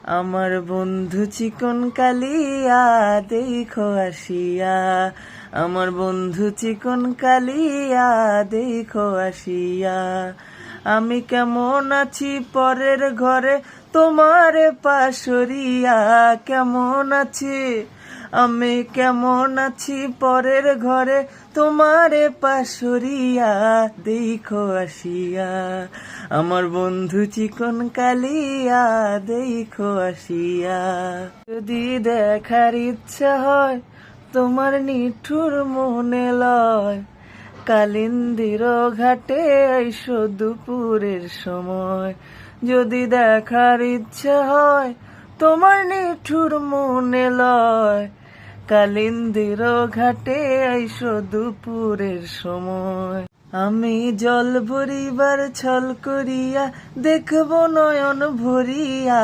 আমার বন্ধু চিকন কালিয়া দেখো আসিয়া, আমার বন্ধু চিকন কালিয়া দেখো আসিয়া। আমি কেমন আছি পরের ঘরে তোমারে পাশরিয়া, কেমন আছি আমি কেমন আছি পরের ঘরে তোমারে পাশরিয়া দেখো আসিয়া। আমার বন্ধু চিকন কালিয়া দেখো আসিয়া। যদি দেখার ইচ্ছা হয় তোমার নিঠুর মনে লয়, কালিন্দির ঘাটে আইসো দুপুরের সময়। যদি দেখার ইচ্ছা হয় তোমার নিঠুর মনে লয়, কালিন্দির ঘাটে আইসো দুপুরের সময়। আমি জল ভরিবার ছল করিয়া দেখব নয়ন ভরিয়া,